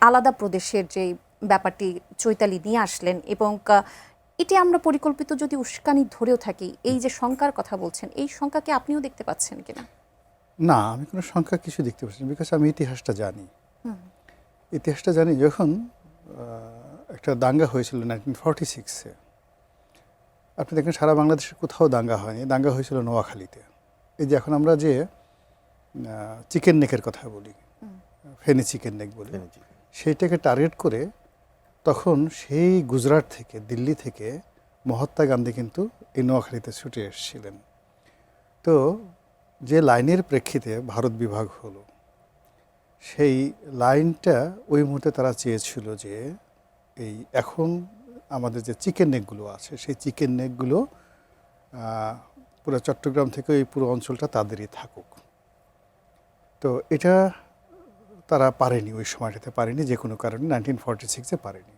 আলাদা প্রদেশের যে ব্যাপারটি চৈতালি নিয়ে আসলেন এবং এটি আমরা পরিকল্পিত যদি উস্কানি ধরেও থাকি, এই যে শঙ্কার কথা বলছেন, এই শঙ্কাকে আপনিও দেখতে পাচ্ছেন কিনা? না, আমি কোনো সংখ্যা কিছু দেখতে পাচ্ছি না, বিকজ আমি ইতিহাসটা জানি। ইতিহাসটা জানি, যখন একটা দাঙ্গা হয়েছিল 1946-এ, আপনি দেখেন সারা বাংলাদেশে কোথাও দাঙ্গা হয়নি, দাঙ্গা হয়েছিল নোয়াখালীতে। এই যে এখন আমরা যে চিকেন নেকের কথা বলি, ফেনি চিকেন নেক বলি, সেইটাকে টার্গেট করে তখন সেই গুজরাট থেকে, দিল্লি থেকে মহাত্মা গান্ধী কিন্তু এই নোয়াখালীতে ছুটে এসেছিলেন। তো যে লাইনের প্রেক্ষিতে ভারত বিভাগ হলো, সেই লাইনটা ওই মুহূর্তে তারা চেয়েছিল যে এই এখন আমাদের যে চিকেন নেকগুলো আছে, সেই চিকেন নেকগুলো পুরো চট্টগ্রাম থেকে এই পুরো অঞ্চলটা তাদেরই থাকুক। তো এটা তারা পারেনি, ওই সময়টাতে পারেনি, যে কোনো কারণে 1946-এ পারেনি।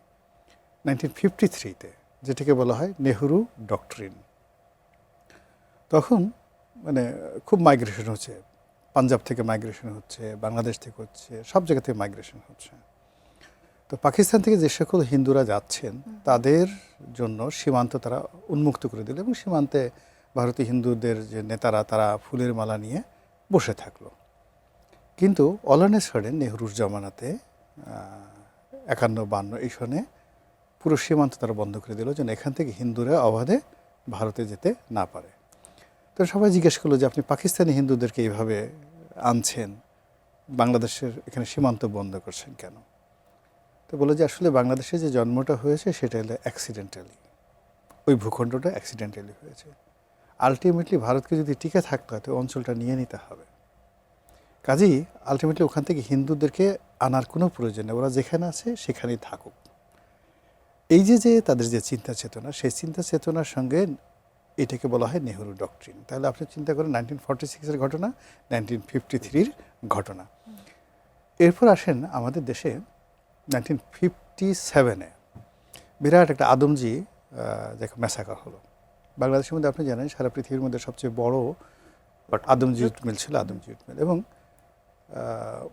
1953-তে যেটাকে বলা হয় নেহরু ডক্ট্রিন, তখন মানে খুব মাইগ্রেশন হচ্ছে, পাঞ্জাব থেকে মাইগ্রেশন হচ্ছে, বাংলাদেশ থেকে হচ্ছে, সব জায়গা থেকে মাইগ্রেশন হচ্ছে। তো পাকিস্তান থেকে যে সকল হিন্দুরা যাচ্ছেন তাদের জন্য সীমান্ত তারা উন্মুক্ত করে দিল, এবং সীমান্তে ভারতীয় হিন্দুদের যে নেতারা তারা ফুলের মালা নিয়ে বসে থাকলো। কিন্তু অলানে সাডেন নেহরুর জমানাতে 51-52 এই সনে পুরো সীমান্ত তারা বন্ধ করে দিল, যেন এখান থেকে হিন্দুরা অবাধে ভারতে যেতে না পারে। তো সবাই জিজ্ঞেস করলো যে আপনি পাকিস্তানি হিন্দুদেরকে এইভাবে আনছেন, বাংলাদেশের এখানে সীমান্ত বন্ধ করছেন কেন? তো বলে যে আসলে বাংলাদেশে যে জন্মটা হয়েছে সেটা হলো অ্যাক্সিডেন্টালি, ওই ভূখণ্ডটা অ্যাক্সিডেন্টালি হয়েছে। আলটিমেটলি ভারতকে যদি টিকে থাকতে হয় তো অঞ্চলটা নিয়ে নিতে হবে। কাজেই আলটিমেটলি ওখান থেকে হিন্দুদেরকে আনার কোনো প্রয়োজন নেই, ওরা যেখানে আছে সেখানেই থাকুক। এই যে তাদের যে চিন্তা চেতনা, সেই চিন্তা চেতনার সঙ্গে এটাকে বলা হয় নেহরু ডক্ট্রিন। তাহলে আপনি চিন্তা করেন 1946-এর ঘটনা, 1953-র ঘটনা। এরপর আসেন আমাদের দেশে 1957-এ বিরাট একটা আদমজি ম্যাসাকার হলো। বাংলাদেশের মধ্যে আপনি জানেন সারা পৃথিবীর মধ্যে সবচেয়ে বড় আদমজি জুট মিল ছিল, আদমজি জুট মিল। এবং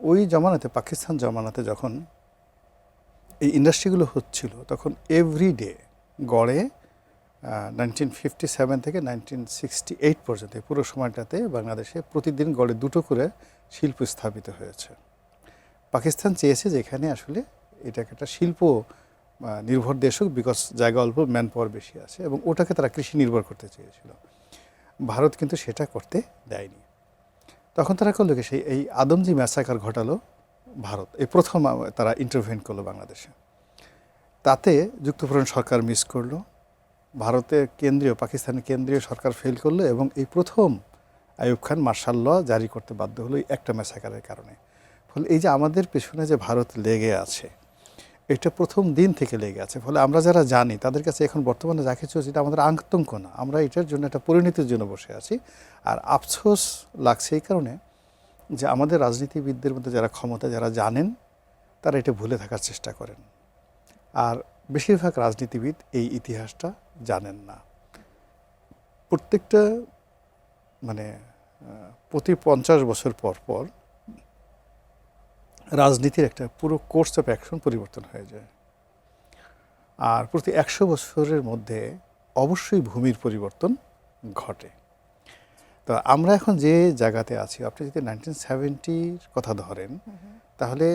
ওই জমানাতে, পাকিস্তান জমানাতে যখন এই ইন্ডাস্ট্রিগুলো হচ্ছিল, তখন এভরিডে গড়ে 1957 থেকে 1968 পর্যন্ত পুরো সময়টাতে বাংলাদেশে প্রতিদিন গড়ে 2টো করে শিল্প স্থাপিত হয়েছে। পাকিস্তান চেয়েছে যে এখানে আসলে এটাকে একটা শিল্প নির্ভর দেশ হোক, বিকজ জায়গা অল্প, ম্যান পাওয়ার বেশি আছে, এবং ওটাকে তারা কৃষি নির্ভর করতে চেয়েছিল। ভারত কিন্তু সেটা করতে দেয়নি। তখন তারা করলো কি, এই আদমজি ম্যাসাকার ঘটালো ভারত, এই প্রথম তারা ইন্টারভেন করলো বাংলাদেশে। তাতে যুক্তফ্রন্ট সরকার মিস করলো, ভারতের কেন্দ্রীয়, পাকিস্তানের কেন্দ্রীয় সরকার ফেল করলো, এবং এই প্রথম আইয়ুব খান মার্শাল ল জারি করতে বাধ্য হলো এই একটা ম্যাসাকারের কারণে। ফলে এই যে আমাদের পেছনে যে ভারত লেগে আছে, এটা প্রথম দিন থেকে লেগে আছে। ফলে আমরা যারা জানি তাদের কাছে এখন বর্তমানে যা কিছু হচ্ছে এটা আমাদের আতঙ্ক না, আমরা এটার জন্য একটা পরিণতির জন্য বসে আছি। আর আফসোস লাগছে এই কারণে যে আমাদের রাজনীতিবিদদের মধ্যে যারা ক্ষমতা, যারা জানেন, তারা এটা ভুলে থাকার চেষ্টা করেন। আর বেশিরভাগ রাজনীতিবিদ এই ইতিহাসটা জানেন না। প্রত্যেকটা মানে প্রতি 50 বছর পর পর রাজনীতির একটা পুরো কোর্স অফ অ্যাকশন পরিবর্তন হয়ে যায়। আর প্রতি 100 বছরের মধ্যে অবশ্যই ভূমির পরিবর্তন ঘটে। তো আমরা এখন যে জায়গাতে আছি, আপনি যদি 1970-র কথা ধরেন, তাহলে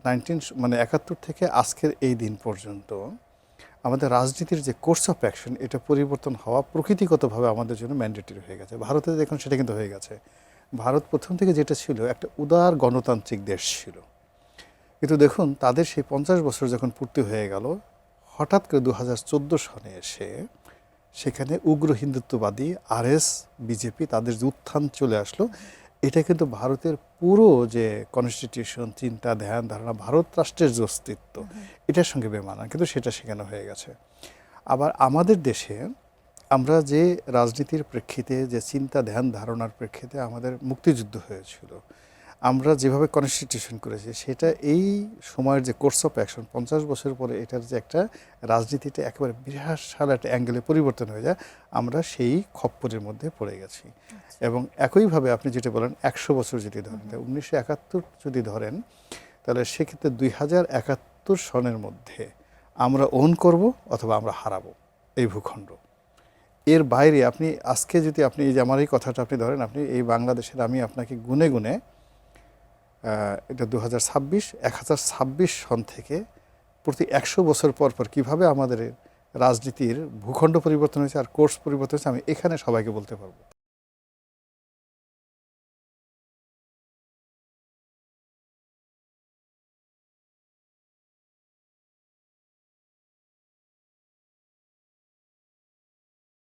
71 থেকে আজকের এই দিন পর্যন্ত আমাদের রাজনীতির যে কোর্স অফ অ্যাকশন, এটা পরিবর্তন হওয়া প্রকৃতিগতভাবে আমাদের জন্য ম্যান্ডেটরি হয়ে গেছে। ভারতে দেখুন সেটা কিন্তু হয়ে গেছে। ভারত প্রথম থেকে যেটা ছিল একটা উদার গণতান্ত্রিক দেশ ছিল, কিন্তু দেখুন তাদের সেই 50 বছর যখন পূর্তি হয়ে গেল, হঠাৎ করে 2014 সনে এসে সেখানে উগ্র হিন্দুত্ববাদী আরএস, বিজেপি, তাদের যে উত্থান চলে আসলো, এটা কিন্তু ভারতের পুরো যে কনস্টিটিউশন, চিন্তা, ধ্যান, ধারণা, ভারত রাষ্ট্রের যে অস্তিত্ব, এটার সঙ্গে বেমানান, কিন্তু সেটা শেখানো হয়ে গেছে। আবার আমাদের দেশে আমরা যে রাজনীতির প্রেক্ষিতে, যে চিন্তা, ধ্যান, ধারণার প্রেক্ষিতে আমাদের মুক্তিযুদ্ধ হয়েছিল, আমরা যেভাবে কনস্টিটিউশন করেছি, সেটা এই সময়ের যে কোর্স অফ অ্যাকশন 50 বছর পরে এটার যে একটা রাজনীতিটা একেবারে বিশাল একটা অ্যাঙ্গেলে পরিবর্তন হয়ে যায়, আমরা সেই খপ্পরের মধ্যে পড়ে গেছি। এবং একইভাবে আপনি যেটা বলেন 100 বছর যদি ধরেন, 1971 যদি ধরেন, তাহলে সেক্ষেত্রে 2071 সনের মধ্যে আমরা ওন করব অথবা আমরা হারাবো এই ভূখণ্ড। এর বাইরে আপনি আজকে যদি আপনি এই যে আমার এই কথাটা আপনি ধরেন, আপনি এই বাংলাদেশের আমি আপনাকে গুনে গুনে এটা 1026 সন থেকে প্রতি 100 বছর পর পর কীভাবে আমাদের রাজনীতির ভূখণ্ড পরিবর্তন হয়েছে আর কোর্স পরিবর্তন হয়েছে আমি এখানে সবাইকে বলতে পারবো।